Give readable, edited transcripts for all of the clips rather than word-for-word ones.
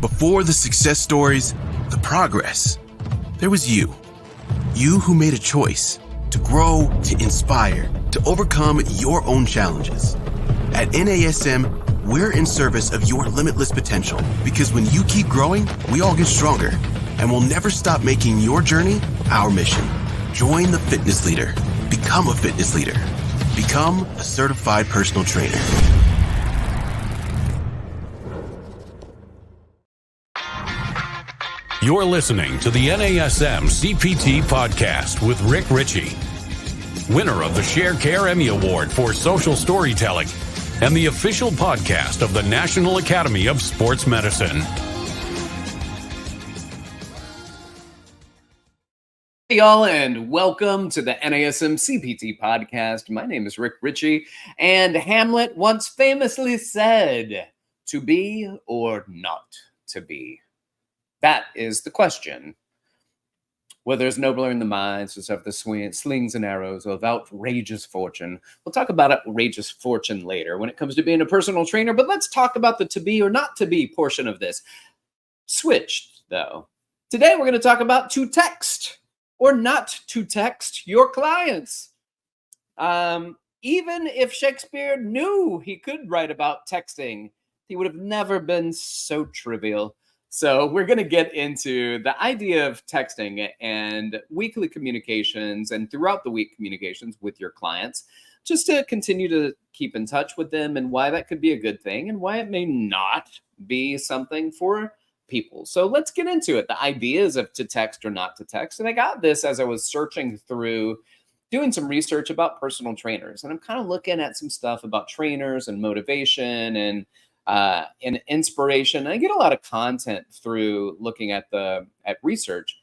Before the success stories, the progress, there was you. You who made a choice to grow, to inspire, to overcome your own challenges. At NASM, we're in service of your limitless potential, because when you keep growing, we all get stronger, and we'll never stop making your journey our mission. Join the fitness leader. Become a fitness leader. Become a certified personal trainer. You're listening to the NASM CPT podcast with Rick Ritchie, winner of the Sharecare Emmy Award for Social Storytelling and the official podcast of the National Academy of Sports Medicine. Hey y'all, and welcome to the NASM CPT podcast. My name is Rick Ritchie, and Hamlet once famously said, "To be or not to be?" That is the question. Whether it's nobler in the minds to suffer the slings and arrows of outrageous fortune. We'll talk about outrageous fortune later when it comes to being a personal trainer, but let's talk about the to be or not to be portion of this. Switched, though. Today we're going to talk about to text or not to text your clients. Even if Shakespeare knew he could write about texting, he would have never been so trivial. So we're going to get into the idea of texting and weekly communications and throughout the week communications with your clients, just to continue to keep in touch with them and why that could be a good thing and why it may not be something for people. So let's get into it. The ideas of to text or not to text. And I got this as I was searching through, doing some research about personal trainers. And I'm kind of looking at some stuff about trainers and motivation and inspiration. I get a lot of content through looking at research.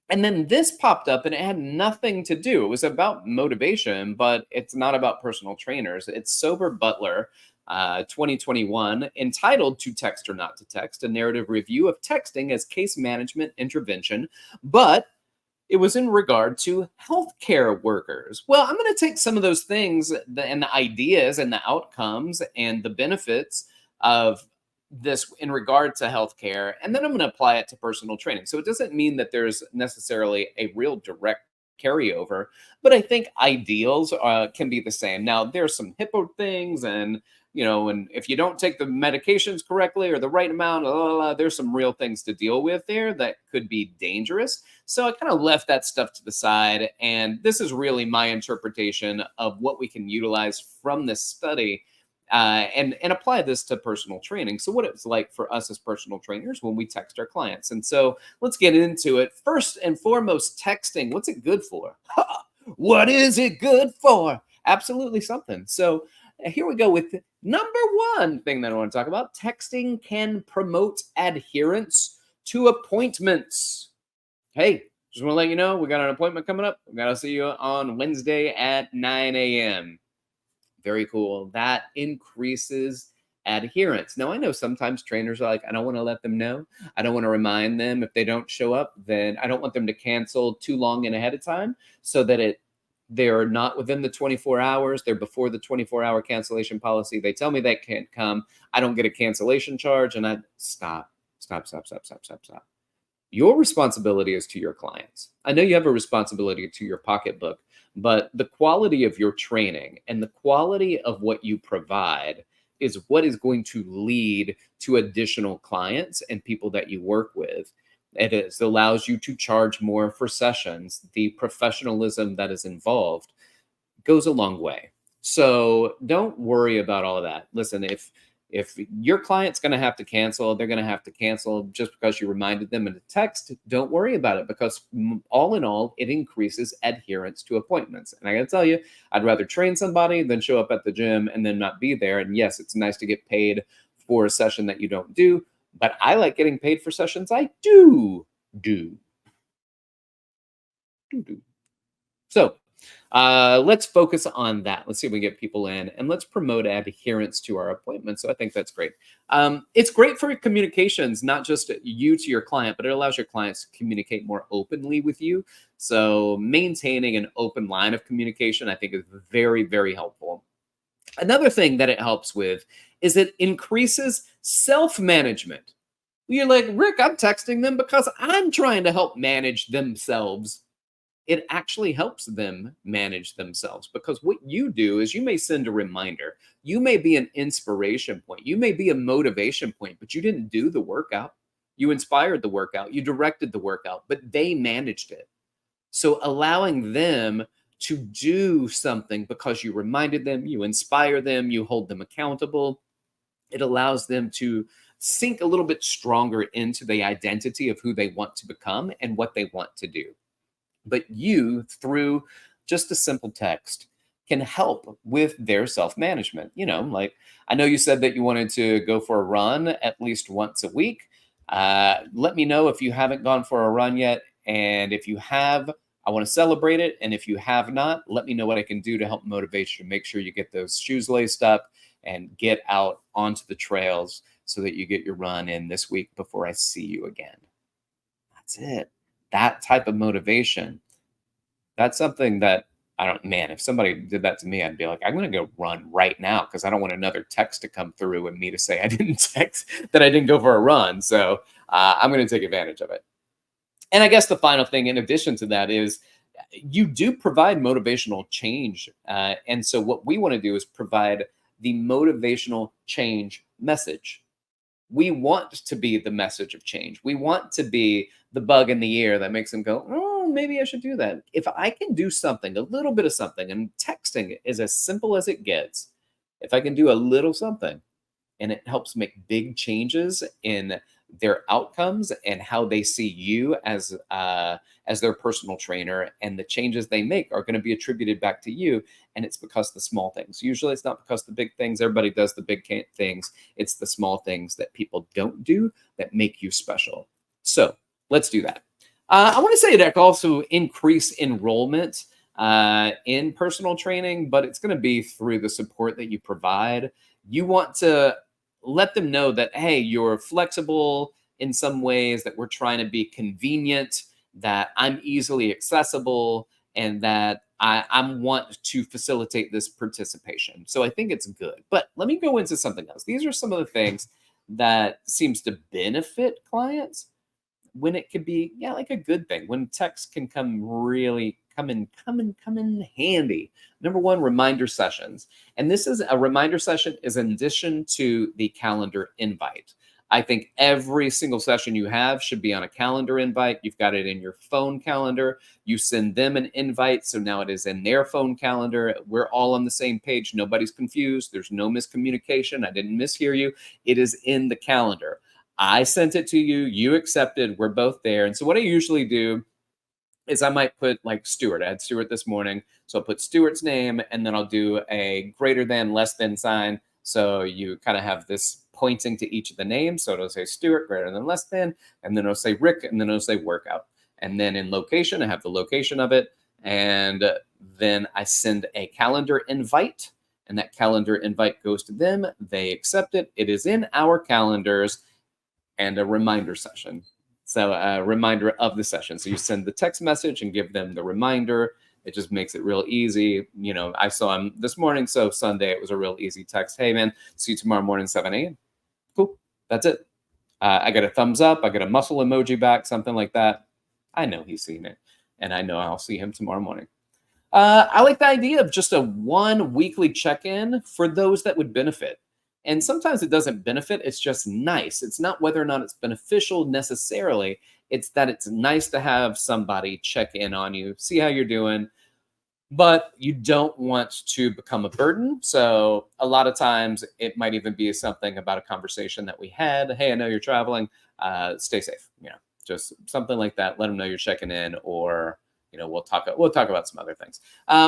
And then this popped up and it had nothing to do. It was about motivation, but it's not about personal trainers. It's Sober Butler, 2021, entitled To Text or Not to Text, a narrative review of texting as case management intervention, but it was in regard to healthcare workers. Well, I'm going to take some of those things and the ideas and the outcomes and the benefits of this in regard to healthcare, and then I'm going to apply it to personal training. So it doesn't mean that there's necessarily a real direct carryover, but I think ideals can be the same. Now, there's some hippo things and if you don't take the medications correctly or the right amount, there's some real things to deal with there that could be dangerous. So I kind of left that stuff to the side. And this is really my interpretation of what we can utilize from this study and apply this to personal training. So what it's like for us as personal trainers when we text our clients. And so let's get into it. First and foremost, texting. What's it good for? What is it good for? Absolutely something. So here we go with number one thing that I want to talk about. Texting can promote adherence to appointments. Hey, just want to let you know, we got an appointment coming up. We got to see you on Wednesday at 9 a.m. Very cool. That increases adherence. Now, I know sometimes trainers are like, I don't want to let them know. I don't want to remind them if they don't show up. Then I don't want them to cancel too long in ahead of time so that they're not within the 24 hours. They're before the 24-hour cancellation policy. They tell me they can't come. I don't get a cancellation charge. And I stop. Your responsibility is to your clients. I know you have a responsibility to your pocketbook, but the quality of your training and the quality of what you provide is what is going to lead to additional clients and people that you work with. It allows you to charge more for sessions. The professionalism that is involved goes a long way. So don't worry about all of that. Listen, if your client's going to have to cancel, they're going to have to cancel just because you reminded them in a text. Don't worry about it, because all in all, it increases adherence to appointments. And I got to tell you, I'd rather train somebody than show up at the gym and then not be there. And yes, it's nice to get paid for a session that you don't do, but I like getting paid for sessions I do. So let's focus on that. Let's see if we get people in, and let's promote adherence to our appointments. So I think that's great. It's great for communications, not just you to your client, but it allows your clients to communicate more openly with you. So maintaining an open line of communication, I think, is very, very helpful. Another thing that it helps with is it increases self-management. You're like, Rick, I'm texting them because I'm trying to help manage themselves. It actually helps them manage themselves because what you do is you may send a reminder. You may be an inspiration point. You may be a motivation point, but you didn't do the workout. You inspired the workout. You directed the workout, but they managed it. So allowing them to do something because you reminded them, you inspire them, you hold them accountable, it allows them to sink a little bit stronger into the identity of who they want to become and what they want to do. But you, through just a simple text, can help with their self-management. Like, I know you said that you wanted to go for a run at least once a week. Let me know if you haven't gone for a run yet. And if you have, I want to celebrate it. And if you have not, let me know what I can do to help motivate you to make sure you get those shoes laced up and get out onto the trails so that you get your run in this week before I see you again. That's it. That type of motivation. That's something that if somebody did that to me, I'd be like, I'm going to go run right now because I don't want another text to come through and me to say I didn't text, that I didn't go for a run. So I'm going to take advantage of it. And I guess the final thing in addition to that is you do provide motivational change. And so what we want to do is provide the motivational change message. We want to be the message of change. We want to be the bug in the ear that makes them go, oh, maybe I should do that. If I can do something, a little bit of something, and texting is as simple as it gets. If I can do a little something and it helps make big changes in their outcomes and how they see you as their personal trainer, and the changes they make are going to be attributed back to you. And it's because the small things. Usually it's not because the big things. Everybody does the big things. It's the small things that people don't do that make you special. So let's do that. I want to say that also increase enrollment in personal training, but it's going to be through the support that you provide. You want to let them know that, hey, you're flexible in some ways, that we're trying to be convenient, that I'm easily accessible, and that I want to facilitate this participation. So I think it's good. But let me go into something else. These are some of the things that seems to benefit clients when it could be, like a good thing, when text can come in handy. Number one, reminder sessions. And this is a reminder session is in addition to the calendar invite. I think every single session you have should be on a calendar invite. You've got it in your phone calendar. You send them an invite. So now it is in their phone calendar. We're all on the same page. Nobody's confused. There's no miscommunication. I didn't mishear you. It is in the calendar. I sent it to you. You accepted. We're both there. And so what I usually do is I might put like Stuart. I had Stuart this morning. So I'll put Stuart's name, and then I'll do a greater than, less than sign. So you kind of have this pointing to each of the names. So it'll say Stuart, greater than, less than, and then it'll say Rick, and then it'll say workout. And then in location, I have the location of it. And then I send a calendar invite, and that calendar invite goes to them. They accept it. It is in our calendars, and a reminder session. So a reminder of the session. So you send the text message and give them the reminder. It just makes it real easy. I saw him this morning. So Sunday, it was a real easy text. Hey, man, see you tomorrow morning, 7 a.m. Cool. That's it. I got a thumbs up. I got a muscle emoji back, something like that. I know he's seen it, and I know I'll see him tomorrow morning. I like the idea of just a one weekly check-in for those that would benefit. And sometimes it doesn't benefit. It's just nice. It's not whether or not it's beneficial necessarily. It's that it's nice to have somebody check in on you, see how you're doing, but you don't want to become a burden. So a lot of times it might even be something about a conversation that we had. Hey, I know you're traveling. Stay safe. Just something like that. Let them know you're checking in, or we'll talk about some other things.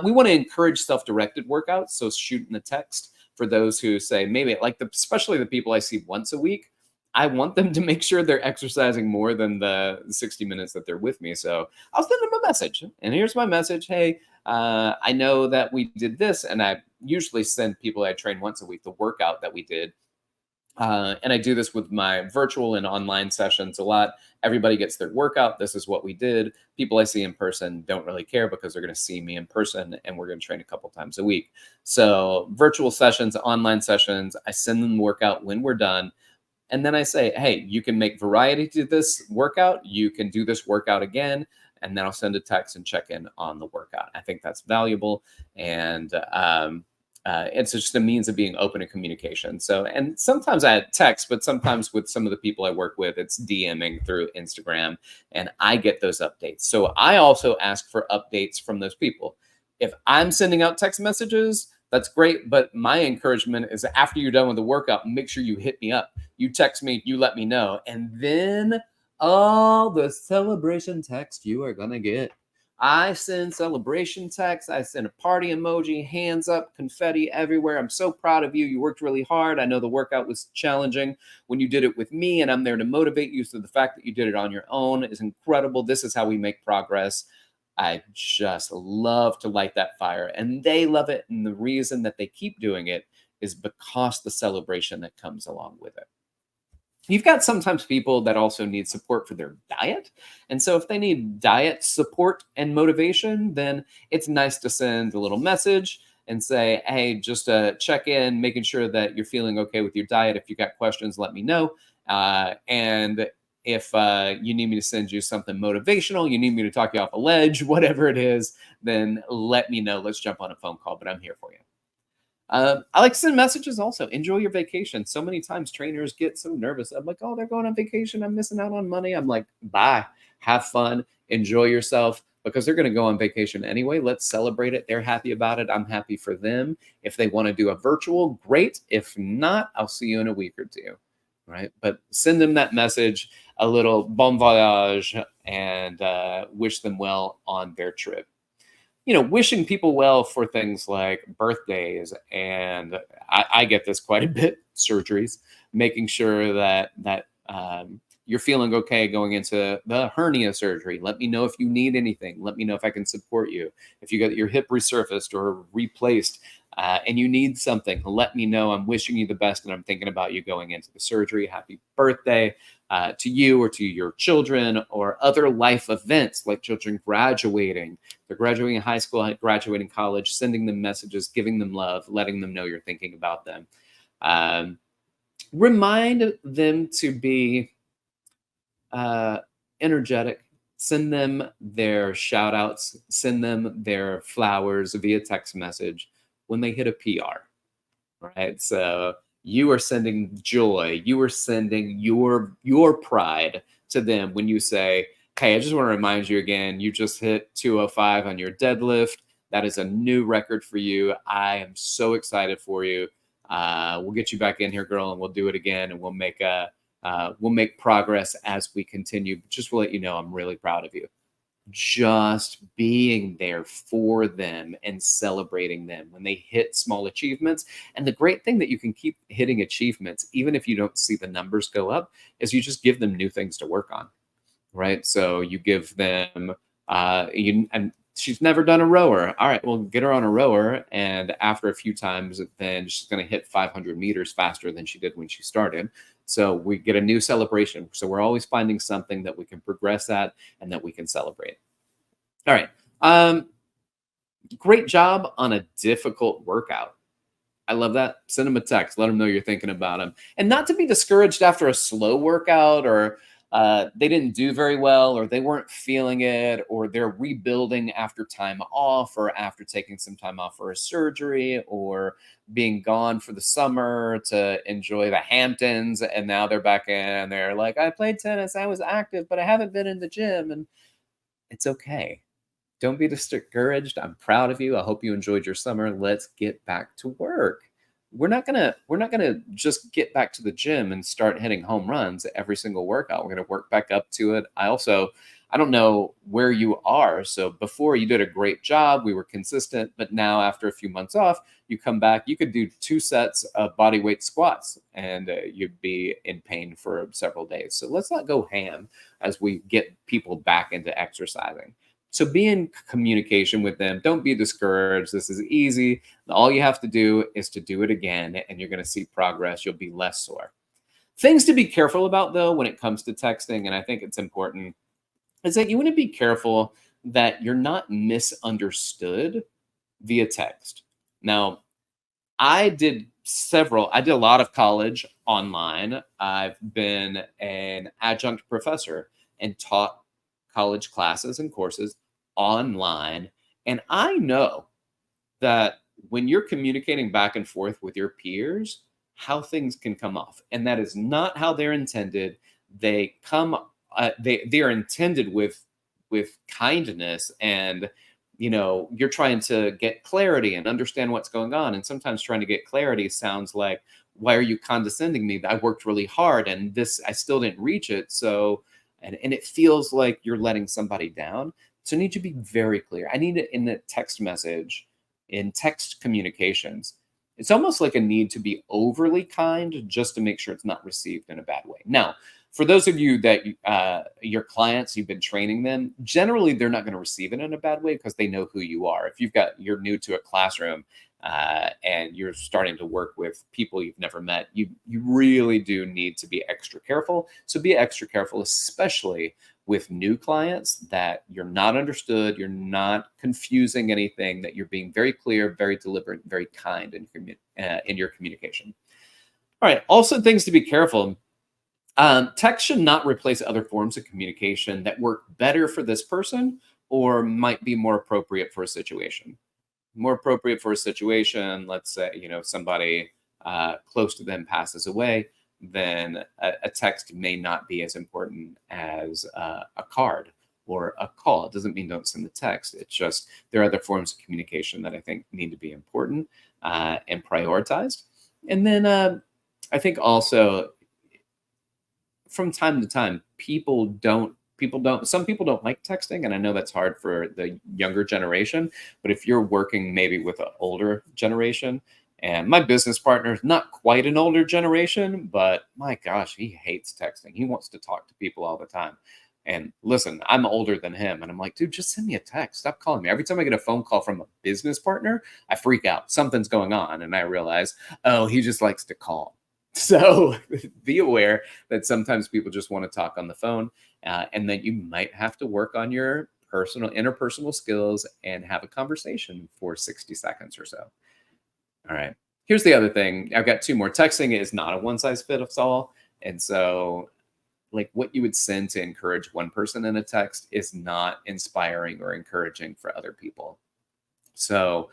We want to encourage self-directed workouts. So shooting the text. For those who say maybe especially the people I see once a week, I want them to make sure they're exercising more than the 60 minutes that they're with me. So I'll send them a message, and here's my message. Hey, I know that we did this, and I usually send people I train once a week the workout that we did. And I do this with my virtual and online sessions a lot. Everybody gets their workout. This is what we did. People I see in person don't really care because they're going to see me in person, and we're going to train a couple times a week. So virtual sessions, online sessions, I send them the workout when we're done. And then I say, hey, you can make variety to this workout. You can do this workout again. And then I'll send a text and check in on the workout. I think that's valuable. And it's just a means of being open to communication. So, and sometimes I text, but sometimes with some of the people I work with, it's DMing through Instagram, and I get those updates. So I also ask for updates from those people. If I'm sending out text messages, that's great. But my encouragement is after you're done with the workout, make sure you hit me up. You text me, you let me know. And then all the celebration text you are going to get. I send celebration texts. I send a party emoji, hands up, confetti everywhere. I'm so proud of you. You worked really hard. I know the workout was challenging when you did it with me, and I'm there to motivate you. So the fact that you did it on your own is incredible. This is how we make progress. I just love to light that fire, and they love it. And the reason that they keep doing it is because the celebration that comes along with it. You've got sometimes people that also need support for their diet. And so if they need diet support and motivation, then it's nice to send a little message and say, hey, just check in, making sure that you're feeling okay with your diet. If you got questions, let me know. And if you need me to send you something motivational, you need me to talk you off a ledge, whatever it is, then let me know. Let's jump on a phone call, but I'm here for you. I like to send messages also. Enjoy your vacation. So many times trainers get so nervous. I'm like, oh, they're going on vacation. I'm missing out on money. I'm like, bye. Have fun. Enjoy yourself, because they're going to go on vacation anyway. Let's celebrate it. They're happy about it. I'm happy for them. If they want to do a virtual, great. If not, I'll see you in a week or two. Right. But send them that message, a little bon voyage, and wish them well on their trip. Wishing people well for things like birthdays, and I get this quite a bit, surgeries, making sure that you're feeling okay going into the hernia surgery. Let me know if you need anything. Let me know if I can support you. If you got your hip resurfaced or replaced and you need something, let me know. I'm wishing you the best, and I'm thinking about you going into the surgery. Happy birthday to you or to your children, or other life events like children graduating. They're graduating high school, graduating college, sending them messages, giving them love, letting them know you're thinking about them. Remind them to be energetic. Send them their shout outs, send them their flowers via text message when they hit a PR, right? So you are sending joy. You are sending your pride to them when you say, hey, I just want to remind you again, you just hit 205 on your deadlift. That is a new record for you. I am so excited for you. We'll get you back in here, girl, and we'll do it again, and we'll make progress as we continue. Just to let you know, I'm really proud of you. Just being there for them and celebrating them when they hit small achievements. And the great thing that you can keep hitting achievements, even if you don't see the numbers go up, is you just give them new things to work on, right? So you give them, and she's never done a rower. All right, well, get her on a rower. And after a few times, then she's going to hit 500 meters faster than she did when she started. So we get a new celebration. So we're always finding something that we can progress at and that we can celebrate. All right. Great job on a difficult workout. I love that. Send them a text. Let them know you're thinking about them. And not to be discouraged after a slow workout, or they didn't do very well, or they weren't feeling it, or they're rebuilding after time off, or after taking some time off for a surgery, or being gone for the summer to enjoy the Hamptons. And now they're back in and they're like, I played tennis, I was active, but I haven't been in the gym. And it's okay. Don't be discouraged. I'm proud of you. I hope you enjoyed your summer. Let's get back to work. We're not gonna just get back to the gym and start hitting home runs every single workout. We're gonna work back up to it. I don't know where you are. So before, you did a great job. We were consistent, but now after a few months off, you come back, you could do 2 sets of body weight squats, and you'd be in pain for several days. So let's not go ham as we get people back into exercising. So be in communication with them. Don't be discouraged. This is easy. All you have to do is to do it again, and you're going to see progress. You'll be less sore. Things to be careful about, though, when it comes to texting, and I think it's important, is that you want to be careful that you're not misunderstood via text. Now, I did I did a lot of college online. I've been an adjunct professor and taught college classes and courses online. And I know that when you're communicating back and forth with your peers, how things can come off. And that is not how they're intended. They come, they are intended with kindness, and you're trying to get clarity and understand what's going on. And sometimes trying to get clarity sounds like, why are you condescending me? I worked really hard and I still didn't reach it. So, and it feels like you're letting somebody down. So I need to be very clear. I need it in the text message, in text communications. It's almost like a need to be overly kind just to make sure it's not received in a bad way. Now, for those of you that your clients, you've been training them, generally they're not going to receive it in a bad way because they know who you are. If you're new to a classroom and you're starting to work with people you've never met, you really do need to be extra careful. So be extra careful, especially with new clients, that you're not understood, you're not confusing anything, that you're being very clear, very deliberate, very kind in your communication. All right, also things to be careful. Text should not replace other forms of communication that work better for this person or might be more appropriate for a situation. More appropriate for a situation, let's say, somebody close to them passes away, then a text may not be as important as a card or a call. It doesn't mean don't send the text. It's just there are other forms of communication that I think need to be important and prioritized. And then I think also, from time to time, some people don't like texting, and I know that's hard for the younger generation, but if you're working maybe with an older generation, and my business partner is not quite an older generation, but my gosh, he hates texting. He wants to talk to people all the time. And listen, I'm older than him, and I'm like, dude, just send me a text. Stop calling me. Every time I get a phone call from a business partner, I freak out. Something's going on, and I realize, oh, he just likes to call. So be aware that sometimes people just want to talk on the phone, and that you might have to work on your interpersonal skills and have a conversation for 60 seconds or so. All right. Here's the other thing. I've got two more. Texting is not a one size fits all. And so, like, what you would send to encourage one person in a text is not inspiring or encouraging for other people. So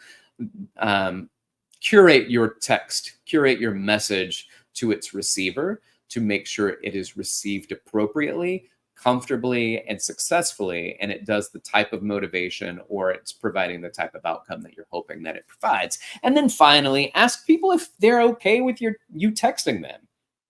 curate your text, curate your message to its receiver to make sure it is received appropriately, comfortably, and successfully, and it does the type of motivation, or it's providing the type of outcome that you're hoping that it provides. And then finally, ask people if they're okay with you texting them.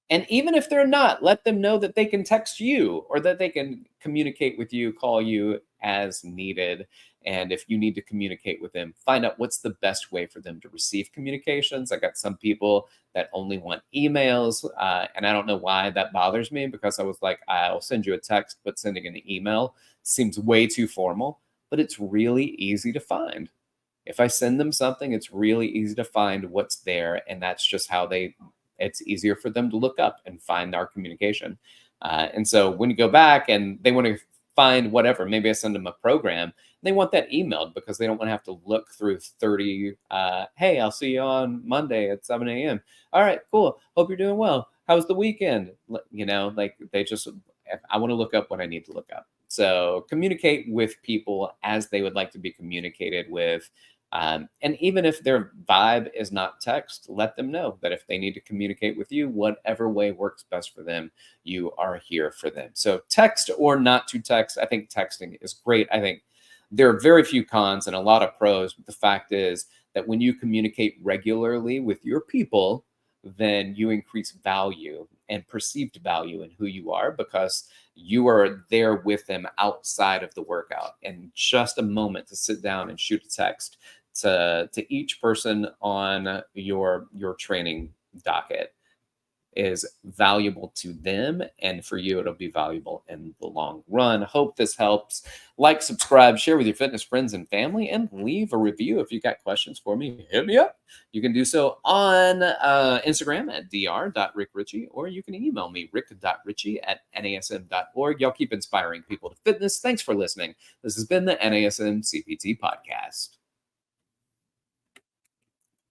And even if they're not, let them know that they can text you, or that they can communicate with you, call you as needed. And if you need to communicate with them, find out what's the best way for them to receive communications. I got some people that only want emails, and I don't know why that bothers me, because I was like, I'll send you a text, but sending an email seems way too formal. But it's really easy to find. If I send them something, it's really easy to find what's there, and that's just how it's easier for them to look up and find our communication. And so when you go back and they want to find whatever, maybe I send them a program, they want that emailed because they don't want to have to look through 30, hey, I'll see you on Monday at 7 a.m. All right, cool. Hope you're doing well. How was the weekend? Like I want to look up what I need to look up. So communicate with people as they would like to be communicated with. And even if their vibe is not text, let them know that if they need to communicate with you, whatever way works best for them, you are here for them. So text or not to text, I think texting is great. I think there are very few cons and a lot of pros. But the fact is that when you communicate regularly with your people, then you increase value and perceived value in who you are, because you are there with them outside of the workout. And just a moment to sit down and shoot a text to each person on your training docket is valuable to them, and for you it'll be valuable in the long run. Hope this helps. Like, subscribe, share with your fitness friends and family, and leave a review. If you got questions for me, hit me up. You can do so on Instagram at dr.rickritchie, or you can email me rick.ritchie@nasm.org. Y'all keep inspiring people to fitness. Thanks for listening. This has been the NASM CPT podcast.